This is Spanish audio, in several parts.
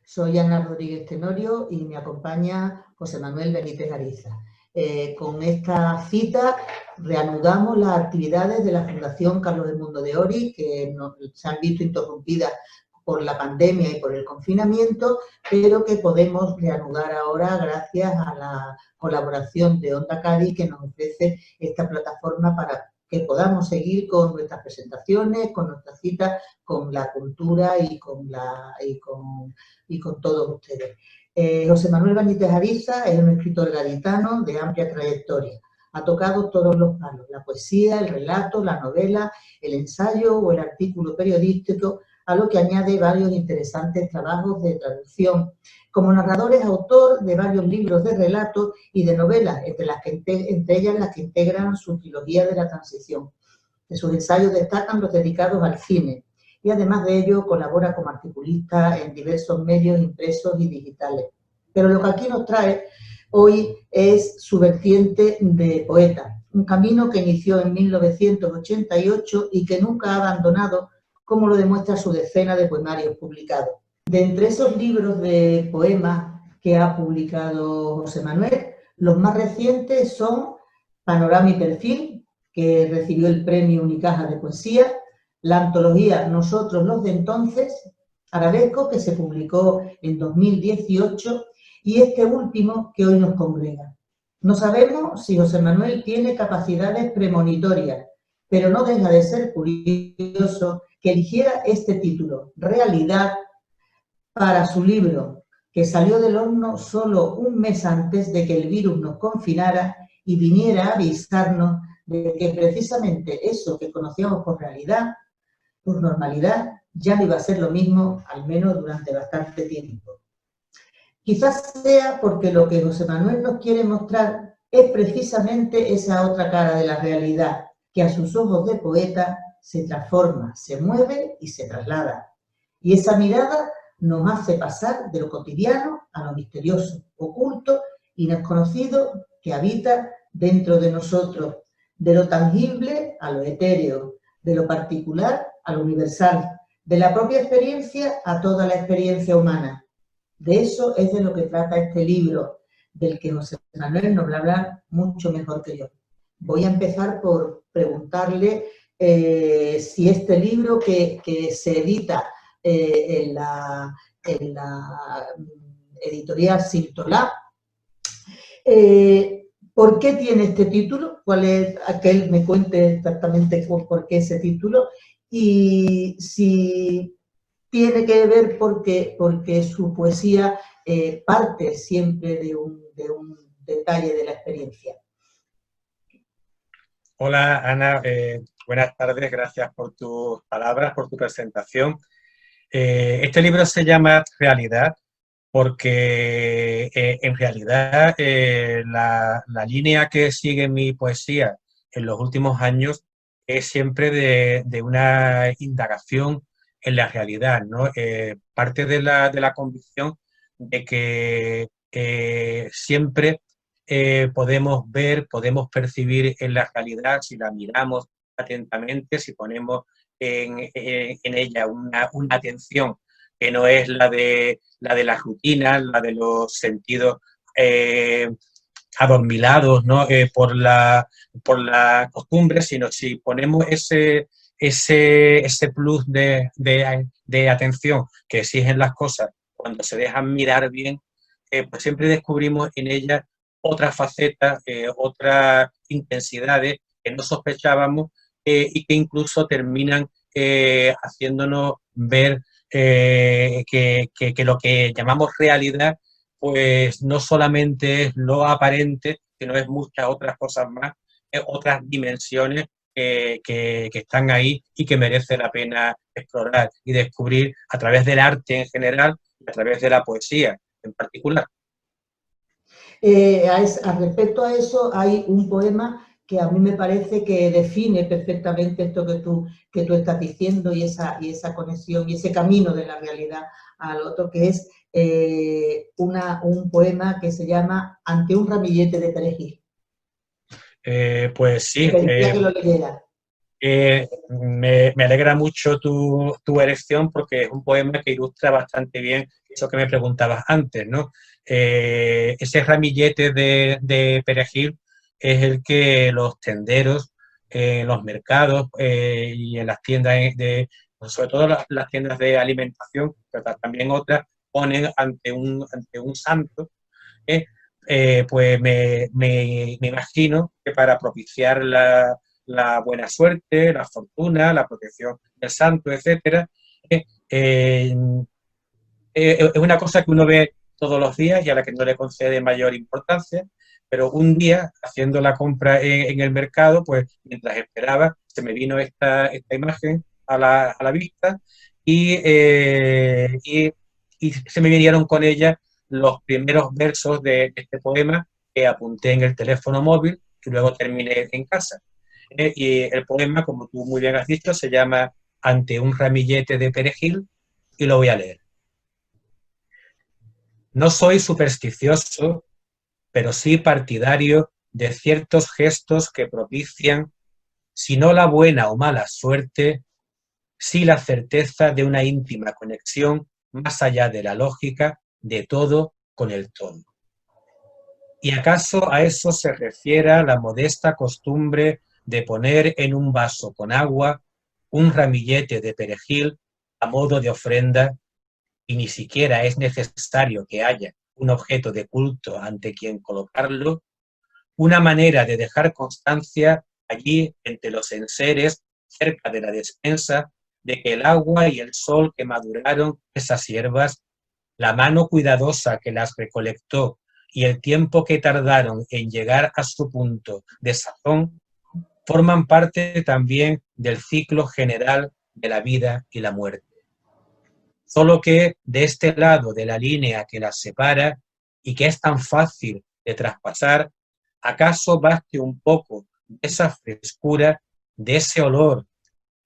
Soy Ana Rodríguez Tenorio y me acompaña José Manuel Benítez Ariza. Con esta cita reanudamos las actividades de la Fundación Carlos Edmundo de Ory, que se han visto interrumpidas por la pandemia y por el confinamiento, pero que podemos reanudar ahora gracias a la colaboración de Onda Cádiz, que nos ofrece esta plataforma para que podamos seguir con nuestras presentaciones, con nuestras citas, con la cultura y con todos ustedes. José Manuel Benítez Ariza es un escritor gaditano de amplia trayectoria. Ha tocado todos los palos: la poesía, el relato, la novela, el ensayo o el artículo periodístico, a lo que añade varios interesantes trabajos de traducción. Como narrador es autor de varios libros de relatos y de novelas, entre ellas las que integran su trilogía de la transición. De sus ensayos destacan los dedicados al cine, y además de ello colabora como articulista en diversos medios impresos y digitales. Pero lo que aquí nos trae hoy es su vertiente de poeta, un camino que inició en 1988 y que nunca ha abandonado, como lo demuestra su decena de poemarios publicados. De entre esos libros de poemas que ha publicado José Manuel, los más recientes son Panorama y Perfil, que recibió el premio Unicaja de Poesía, la antología Nosotros los de entonces, Arabesco, que se publicó en 2018, y este último que hoy nos congrega. No sabemos si José Manuel tiene capacidades premonitorias, pero no deja de ser curioso que eligiera este título, Realidad, para su libro, que salió del horno solo un mes antes de que el virus nos confinara y viniera a avisarnos de que precisamente eso que conocíamos por realidad, por normalidad, ya no iba a ser lo mismo, al menos durante bastante tiempo. Quizás sea porque lo que José Manuel nos quiere mostrar es precisamente esa otra cara de la realidad, que a sus ojos de poeta se transforma, se mueve y se traslada. Y esa mirada nos hace pasar de lo cotidiano a lo misterioso, oculto y desconocido que habita dentro de nosotros, de lo tangible a lo etéreo, de lo particular a lo universal, de la propia experiencia a toda la experiencia humana. De eso es de lo que trata este libro, del que José Manuel nos va a hablar mucho mejor que yo. Voy a empezar por preguntarle si este libro que se edita en la editorial Sintolá, ¿por qué tiene este título? ¿Cuál es? A que él me cuente exactamente por qué ese título, y si tiene que ver porque su poesía parte siempre de un detalle de la experiencia. Hola Ana, buenas tardes, gracias por tus palabras, por tu presentación. Este libro se llama Realidad porque en realidad la línea que sigue mi poesía en los últimos años es siempre de una indagación en la realidad, ¿no? Parte de la convicción de que siempre podemos ver, podemos percibir en la realidad, si la miramos atentamente, si ponemos en ella una atención que no es la de las rutinas, la de los sentidos adormilados, ¿no? por la costumbre, sino si ponemos ese plus de atención que exigen las cosas cuando se dejan mirar bien, pues siempre descubrimos en ellas otras facetas, otras intensidades que no sospechábamos y que incluso terminan haciéndonos ver que lo que llamamos realidad pues no solamente es lo aparente, sino es muchas otras cosas más, otras dimensiones que están ahí y que merece la pena explorar y descubrir a través del arte en general y a través de la poesía en particular. Respecto a eso, hay un poema que a mí me parece que define perfectamente esto que tú estás diciendo, y esa conexión y ese camino de la realidad al otro, que es un poema que se llama Ante un ramillete de perejil. Pues sí. Me pediría que lo leyera. Me alegra mucho tu elección porque es un poema que ilustra bastante bien eso que me preguntabas antes, ¿no? Ese ramillete de perejil es el que los tenderos en los mercados y en las tiendas pues sobre todo las tiendas de alimentación, pero también otras, ponen ante un santo. ¿eh? Pues me imagino que para propiciar la buena suerte, la fortuna, la protección del santo, etcétera, eh, es una cosa que uno ve todos los días y a la que no le concede mayor importancia, pero un día, haciendo la compra en el mercado, pues mientras esperaba, se me vino esta imagen a la vista y se me vinieron con ella los primeros versos de este poema que apunté en el teléfono móvil y luego terminé en casa. Y el poema, como tú muy bien has dicho, se llama Ante un ramillete de perejil y lo voy a leer. No soy supersticioso, pero sí partidario de ciertos gestos que propician, si no la buena o mala suerte, sí la certeza de una íntima conexión más allá de la lógica de todo con el todo. ¿Y acaso a eso se refiera la modesta costumbre de poner en un vaso con agua un ramillete de perejil a modo de ofrenda, y ni siquiera es necesario que haya un objeto de culto ante quien colocarlo, una manera de dejar constancia allí entre los enseres, cerca de la despensa, de que el agua y el sol que maduraron esas hierbas, la mano cuidadosa que las recolectó y el tiempo que tardaron en llegar a su punto de sazón, forman parte también del ciclo general de la vida y la muerte. Solo que de este lado de la línea que las separa y que es tan fácil de traspasar, acaso baste un poco de esa frescura, de ese olor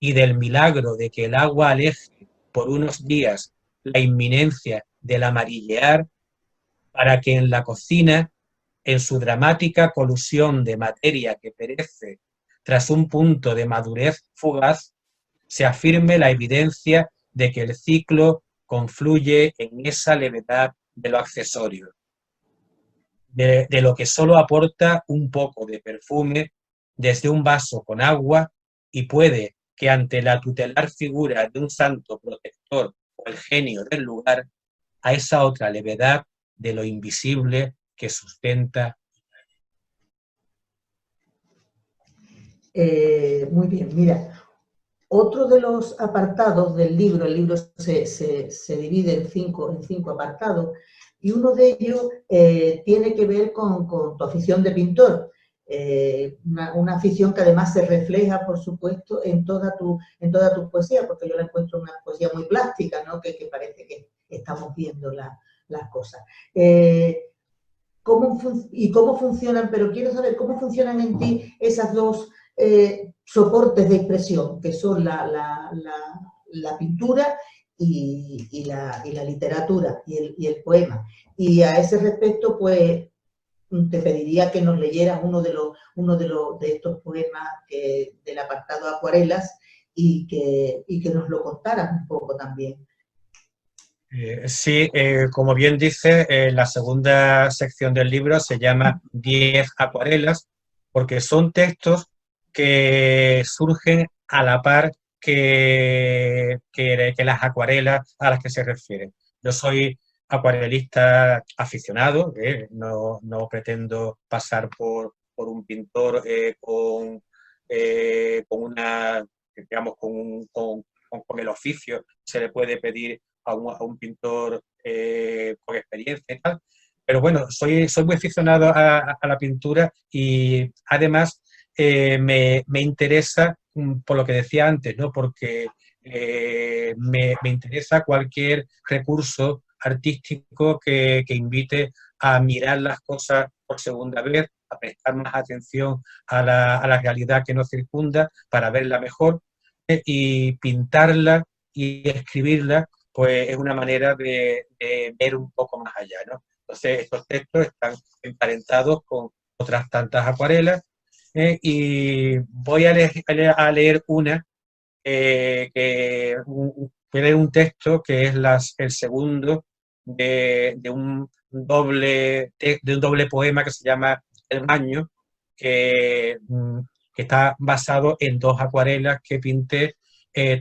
y del milagro de que el agua aleje por unos días la inminencia del amarillear, para que en la cocina, en su dramática colusión de materia que perece tras un punto de madurez fugaz, se afirme la evidencia de que el ciclo confluye en esa levedad de lo accesorio, de lo que solo aporta un poco de perfume desde un vaso con agua y puede que ante la tutelar figura de un santo protector o el genio del lugar, a esa otra levedad de lo invisible que sustenta. Muy bien, mira, otro de los apartados del libro, el libro se divide en cinco apartados, y uno de ellos tiene que ver con tu afición de pintor, una afición que además se refleja, por supuesto, en toda tu poesía, porque yo la encuentro una poesía muy plástica, ¿no? Que parece que estamos viendo las cosas. ¿Cómo funcionan? Pero quiero saber cómo funcionan en ti esas dos soportes de expresión, que son la pintura y la literatura y el poema. Y a ese respecto, pues, te pediría que nos leyeras uno de estos poemas del apartado Acuarelas y que nos lo contaras un poco también. Sí, como bien dice, la segunda sección del libro se llama 10 acuarelas, porque son textos que surgen a la par que las acuarelas a las que se refieren. Yo soy acuarelista aficionado, no pretendo pasar por un pintor con una, digamos, con el oficio se le puede pedir a un pintor con experiencia y tal. Pero bueno, soy muy aficionado a la pintura y además me interesa, por lo que decía antes, ¿no? Porque me interesa cualquier recurso artístico que invite a mirar las cosas por segunda vez, a prestar más atención a la realidad que nos circunda para verla mejor, y pintarla y escribirla pues es una manera de ver un poco más allá, ¿no? Entonces, estos textos están emparentados con otras tantas acuarelas, y voy a leer una, voy a leer un texto que es el segundo de un doble poema que se llama El baño, que está basado en 2 acuarelas que pinté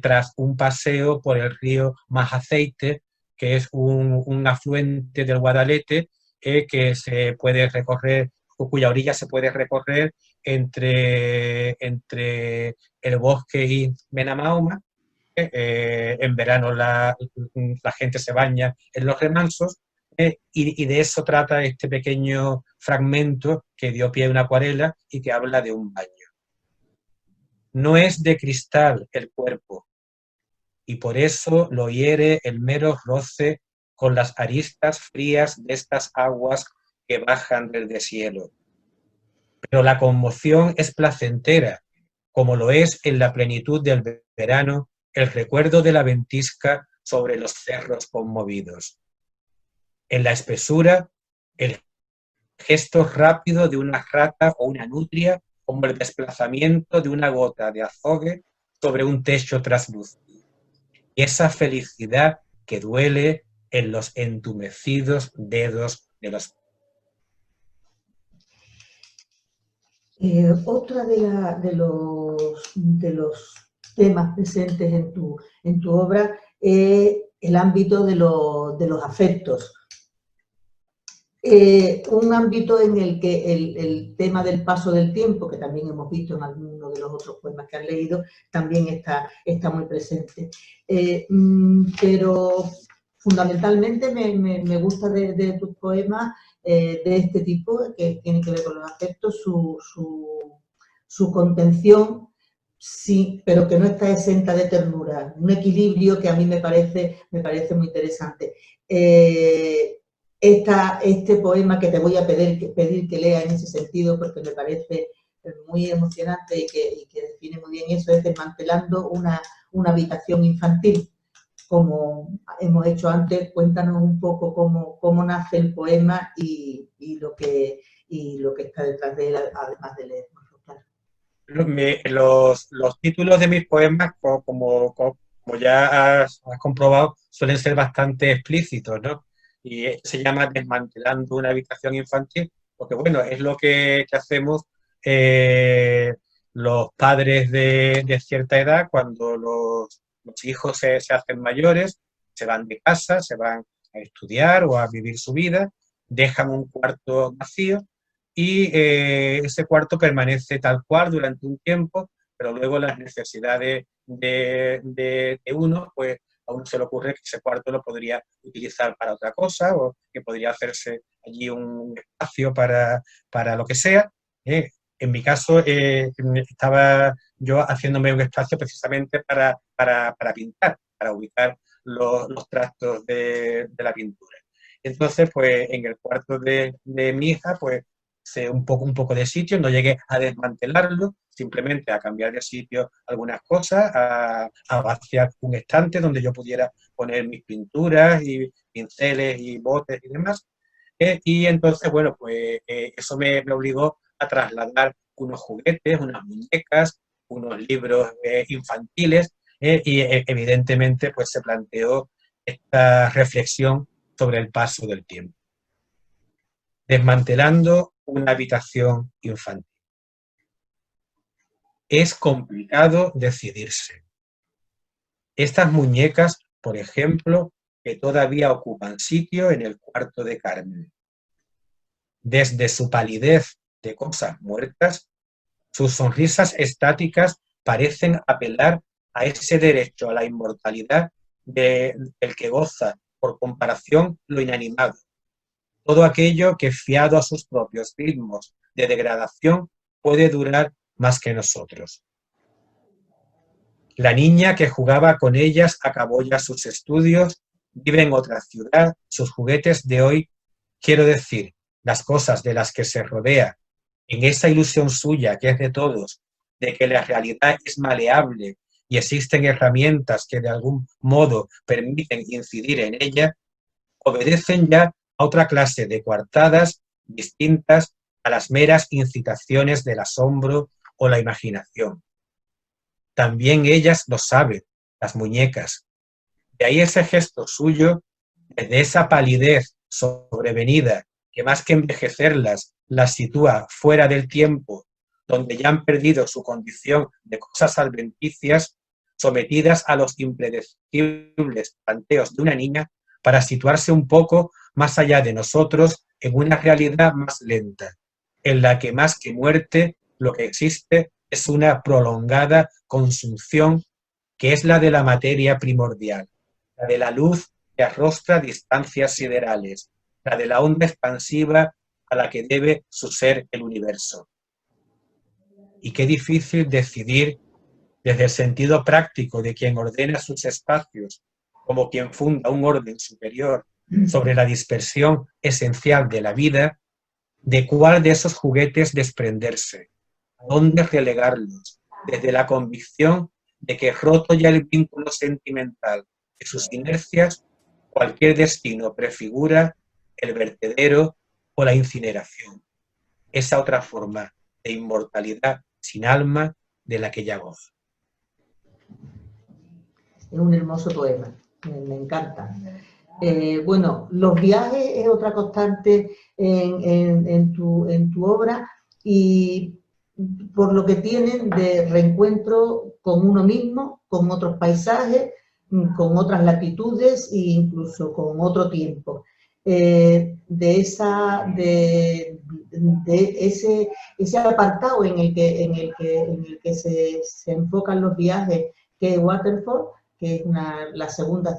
tras un paseo por el río Majaceite, que es un afluente del Guadalete, que se puede recorrer, cuya orilla se puede recorrer entre el bosque y Benamahoma. En verano la gente se baña en los remansos, y de eso trata este pequeño fragmento que dio pie a una acuarela y que habla de un baño. No es de cristal el cuerpo, y por eso lo hiere el mero roce con las aristas frías de estas aguas que bajan del deshielo. Pero la conmoción es placentera, como lo es en la plenitud del verano el recuerdo de la ventisca sobre los cerros conmovidos. En la espesura, el gesto rápido de una rata o una nutria, como el desplazamiento de una gota de azogue sobre un techo traslúcido. Y esa felicidad que duele en los entumecidos dedos de los... Otra de los temas presentes en tu obra es el ámbito de los afectos. Un ámbito en el que el tema del paso del tiempo, que también hemos visto en alguno de los otros poemas que has leído, también está muy presente. Pero fundamentalmente me gusta de tus poemas de este tipo, que tienen que ver con los afectos, su contención, sí, pero que no está exenta de ternura. Un equilibrio que a mí me parece muy interesante. Este poema que te voy a pedir que lea en ese sentido, porque me parece muy emocionante y que define muy bien eso, es Desmantelando una habitación infantil. Como hemos hecho antes, cuéntanos un poco cómo nace el poema y lo que está detrás de él, además de leerlo. Los títulos de mis poemas, como ya has comprobado, suelen ser bastante explícitos, ¿no? Y se llama Desmantelando una habitación infantil, porque bueno, es lo que hacemos los padres de cierta edad cuando los hijos se hacen mayores, se van de casa, se van a estudiar o a vivir su vida, dejan un cuarto vacío y ese cuarto permanece tal cual durante un tiempo, pero luego las necesidades de uno, pues a uno se le ocurre que ese cuarto lo podría utilizar para otra cosa o que podría hacerse allí un espacio para lo que sea. En mi caso, estaba yo haciéndome un espacio precisamente para pintar, para ubicar los trastos de la pintura. Entonces, pues en el cuarto de mi hija, pues un poco de sitio, no llegué a desmantelarlo, simplemente a cambiar de sitio algunas cosas, a vaciar un estante donde yo pudiera poner mis pinturas y pinceles y botes y demás. Y entonces, bueno, pues eso me obligó a trasladar unos juguetes, unas muñecas, unos libros infantiles, y evidentemente pues se planteó esta reflexión sobre el paso del tiempo. Desmantelando una habitación infantil. Es complicado decidirse. Estas muñecas, por ejemplo, que todavía ocupan sitio en el cuarto de Carmen. Desde su palidez de cosas muertas, sus sonrisas estáticas parecen apelar a ese derecho a la inmortalidad del que goza, por comparación, lo inanimado. Todo aquello que, fiado a sus propios ritmos de degradación, puede durar más que nosotros. La niña que jugaba con ellas acabó ya sus estudios, vive en otra ciudad, sus juguetes de hoy, quiero decir, las cosas de las que se rodea, en esa ilusión suya que es de todos, de que la realidad es maleable y existen herramientas que de algún modo permiten incidir en ella, obedecen ya a otra clase de coartadas distintas a las meras incitaciones del asombro o la imaginación. También ellas lo saben, las muñecas. De ahí ese gesto suyo desde esa palidez sobrevenida que más que envejecerlas, las sitúa fuera del tiempo, donde ya han perdido su condición de cosas adventicias, sometidas a los impredecibles planteos de una niña, para situarse un poco más allá de nosotros en una realidad más lenta, en la que más que muerte, lo que existe es una prolongada consunción que es la de la materia primordial, la de la luz que arrostra distancias siderales, la de la onda expansiva a la que debe su ser el universo. Y qué difícil decidir desde el sentido práctico de quien ordena sus espacios, como quien funda un orden superior sobre la dispersión esencial de la vida, de cuál de esos juguetes desprenderse, a dónde relegarlos, desde la convicción de que roto ya el vínculo sentimental de sus inercias, cualquier destino prefigura el vertedero o la incineración, esa otra forma de inmortalidad sin alma de la que ya gozo. Es un hermoso poema, me encanta. Bueno, los viajes es otra constante en tu obra, y por lo que tienen de reencuentro con uno mismo, con otros paisajes, con otras latitudes e incluso con otro tiempo. De ese apartado en el que se enfocan los viajes, que es Waterford, que es la segunda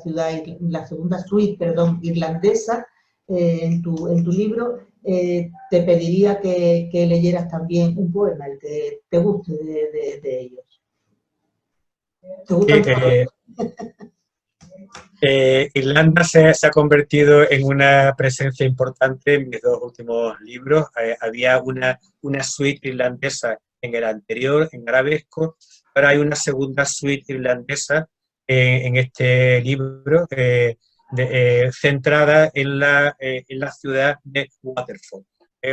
suite, perdón, irlandesa, en tu libro. Te pediría que leyeras también un poema, el que te guste de ellos. ¿Te gusta? Irlanda se ha convertido en una presencia importante en mis dos últimos libros. Había una suite irlandesa en el anterior, en Arabesco. Ahora hay una segunda suite irlandesa en este libro, centrada en la ciudad de Waterford.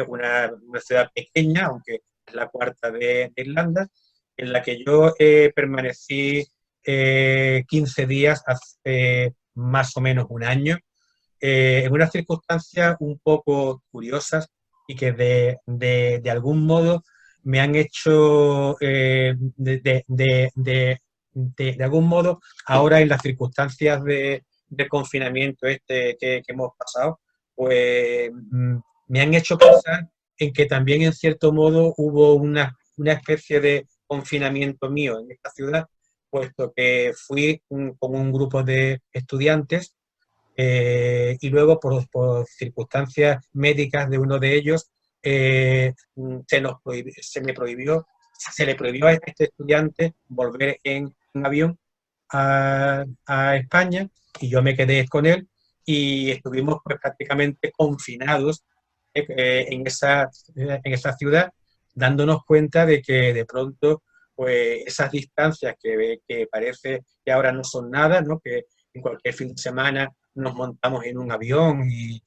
Una ciudad pequeña, aunque es la cuarta de Irlanda, en la que yo permanecí 15 días hace más o menos un año, en unas circunstancias un poco curiosas y que de algún modo me han hecho, de algún modo, ahora en las circunstancias de confinamiento que hemos pasado, pues me han hecho pensar en que también en cierto modo hubo una especie de confinamiento mío en esta ciudad, puesto que fui con un grupo de estudiantes y luego por circunstancias médicas de uno de ellos se le prohibió a este estudiante volver en avión a España, y yo me quedé con él y estuvimos pues prácticamente confinados en esa ciudad, dándonos cuenta de que de pronto pues esas distancias que parece que ahora no son nada, ¿no? Que en cualquier fin de semana nos montamos en un avión y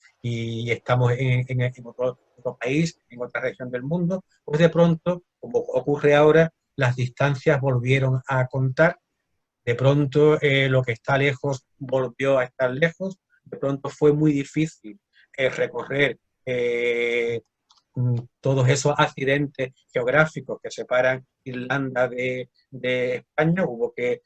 estamos en otro país, en otra región del mundo, pues de pronto, como ocurre ahora, las distancias volvieron a contar. De pronto lo que está lejos volvió a estar lejos. De pronto fue muy difícil recorrer todos esos accidentes geográficos que separan Irlanda de España. Hubo que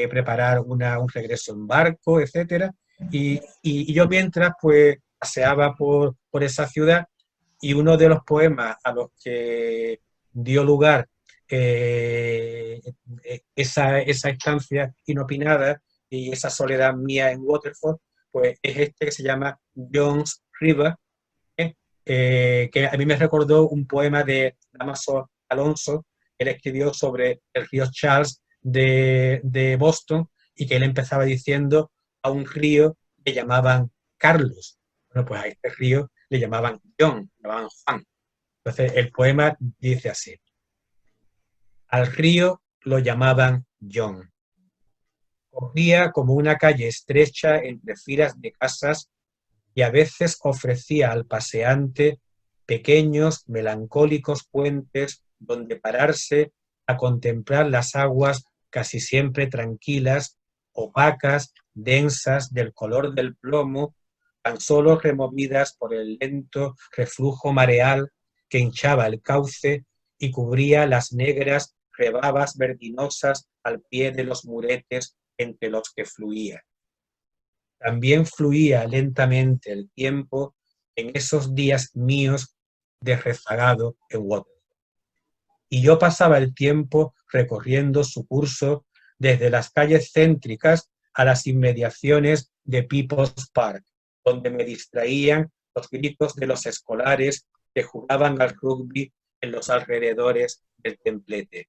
preparar un regreso en barco, etcétera. Y yo mientras pues paseaba por esa ciudad, y uno de los poemas a los que dio lugar esa estancia inopinada y esa soledad mía en Waterford, pues es este que se llama John's River, que a mí me recordó un poema de Dámaso Alonso que él escribió sobre el río Charles de Boston, y que él empezaba diciendo a un río que llamaban Carlos. Bueno, pues a este río le llamaban John, le llamaban Juan. Entonces el poema dice así: al río lo llamaban John. Corría como una calle estrecha entre filas de casas y a veces ofrecía al paseante pequeños, melancólicos puentes donde pararse a contemplar las aguas casi siempre tranquilas, opacas, densas, del color del plomo, tan solo removidas por el lento reflujo mareal que hinchaba el cauce y cubría las negras rebabas vertiginosas al pie de los muretes entre los que fluía. También fluía lentamente el tiempo en esos días míos de rezagado en Waterloo. Y yo pasaba el tiempo recorriendo su curso desde las calles céntricas a las inmediaciones de People's Park, donde me distraían los gritos de los escolares que jugaban al rugby en los alrededores del templete.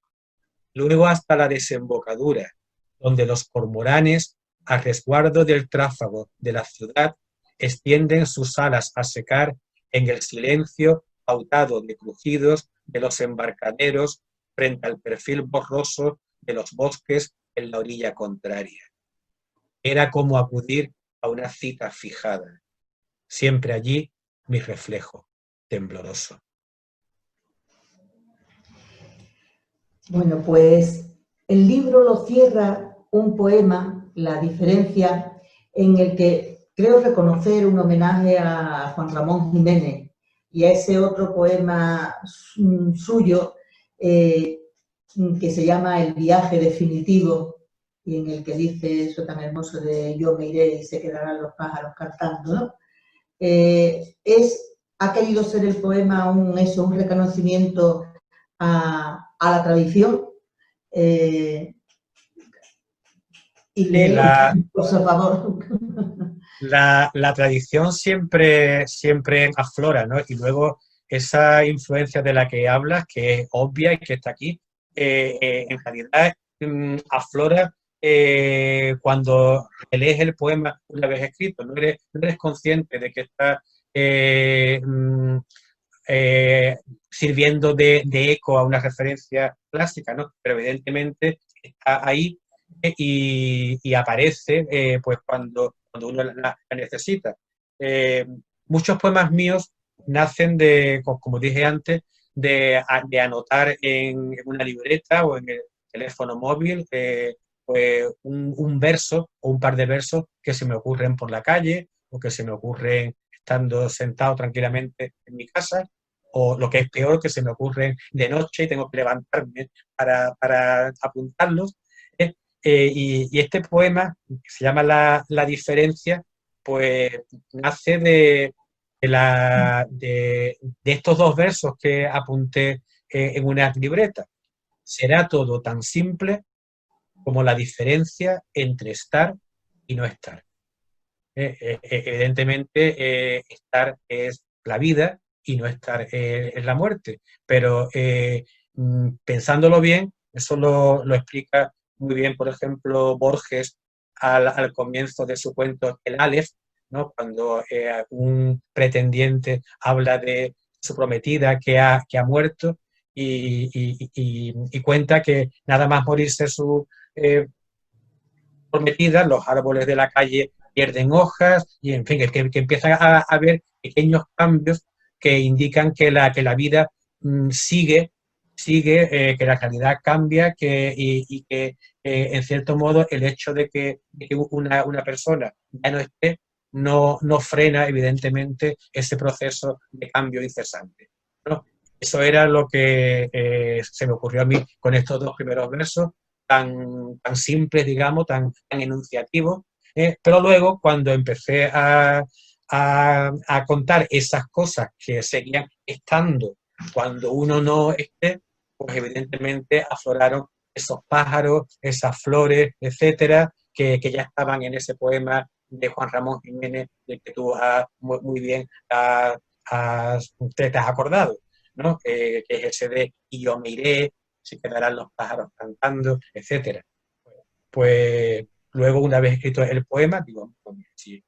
Luego hasta la desembocadura, donde los cormoranes, a resguardo del tráfago de la ciudad, extienden sus alas a secar en el silencio pautado de crujidos de los embarcaderos frente al perfil borroso de los bosques en la orilla contraria. Era como acudir a una cita fijada. Siempre allí mi reflejo, tembloroso. Bueno, pues el libro lo cierra un poema, La diferencia, en el que creo reconocer un homenaje a Juan Ramón Jiménez y a ese otro poema suyo que se llama El viaje definitivo, y en el que dice eso tan hermoso de yo me iré y se quedarán los pájaros cantando, ¿no? Ha querido ser el poema un reconocimiento a la tradición. Por favor. La tradición siempre aflora, ¿no? Y luego esa influencia de la que hablas, que es obvia y que está aquí, en realidad aflora cuando lees el poema una vez escrito. No eres consciente de que está sirviendo de eco a una referencia clásica, ¿no? Pero evidentemente está ahí y aparece pues cuando uno la necesita. Muchos poemas míos nacen de, como dije antes, de anotar en una libreta o en el teléfono móvil pues un verso o un par de versos que se me ocurren por la calle o que se me ocurren estando sentado tranquilamente en mi casa, o lo que es peor, que se me ocurren de noche y tengo que levantarme para apuntarlos. Y este poema, que se llama La diferencia, pues nace de estos dos versos que apunté en una libreta. Será todo tan simple como la diferencia entre estar y no estar. Evidentemente, estar es la vida y no estar es la muerte, pero pensándolo bien, eso lo explica muy bien, por ejemplo, Borges al comienzo de su cuento El Aleph, ¿no? Cuando un pretendiente habla de su prometida que ha muerto y cuenta que nada más morirse su prometida, los árboles de la calle pierden hojas y, en fin, que empieza a haber pequeños cambios que indican que la vida sigue, que la calidad cambia y que, en cierto modo, el hecho de que una persona ya no esté no frena, evidentemente, ese proceso de cambio incesante, ¿no? Eso era lo que se me ocurrió a mí con estos dos primeros versos, tan simples, digamos, tan enunciativos, pero luego cuando empecé a contar esas cosas que seguían estando cuando uno no esté, pues evidentemente afloraron esos pájaros, esas flores, etcétera, que ya estaban en ese poema de Juan Ramón Jiménez, del que tú muy bien te has acordado, ¿no? Que es ese de y yo me iré, se quedarán los pájaros cantando, etcétera. Pues luego, una vez escrito el poema, digo, pues, si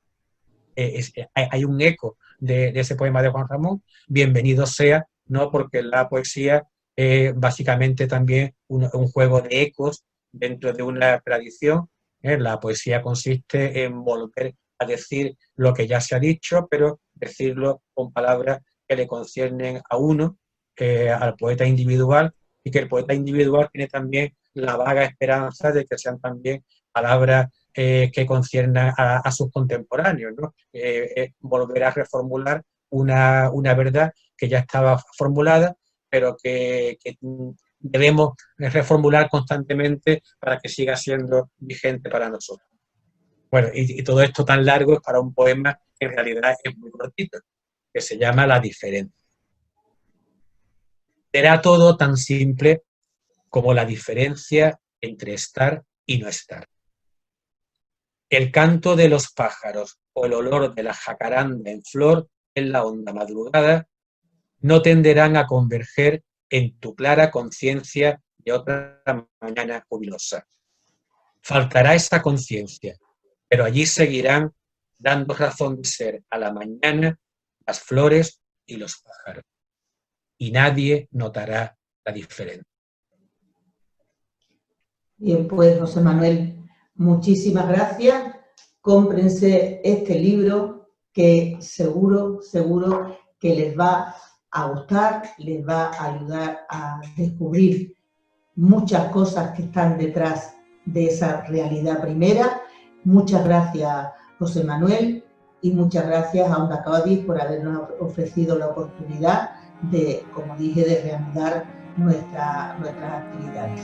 hay un eco de ese poema de Juan Ramón, bienvenido sea, ¿no? Porque la poesía es básicamente también un juego de ecos dentro de una tradición. La poesía consiste en volver a decir lo que ya se ha dicho, pero decirlo con palabras que le conciernen a uno, al poeta individual, y que el poeta individual tiene también la vaga esperanza de que sean también palabras que conciernan a sus contemporáneos, ¿no? Volver a reformular una verdad que ya estaba formulada, pero que debemos reformular constantemente para que siga siendo vigente para nosotros. Bueno, y todo esto tan largo es para un poema que en realidad es muy cortito, que se llama La diferencia. Será todo tan simple como la diferencia entre estar y no estar. El canto de los pájaros o el olor de la jacaranda en flor en la honda madrugada no tenderán a converger en tu clara conciencia de otra mañana jubilosa. Faltará esa conciencia, pero allí seguirán dando razón de ser a la mañana las flores y los pájaros, y nadie notará la diferencia. Bien, pues José Manuel, muchísimas gracias. Cómprense este libro que seguro que les va a gustar, les va a ayudar a descubrir muchas cosas que están detrás de esa realidad primera. Muchas gracias, José Manuel, y muchas gracias a Onda Cádiz por habernos ofrecido la oportunidad de, como dije, de reanudar nuestras actividades.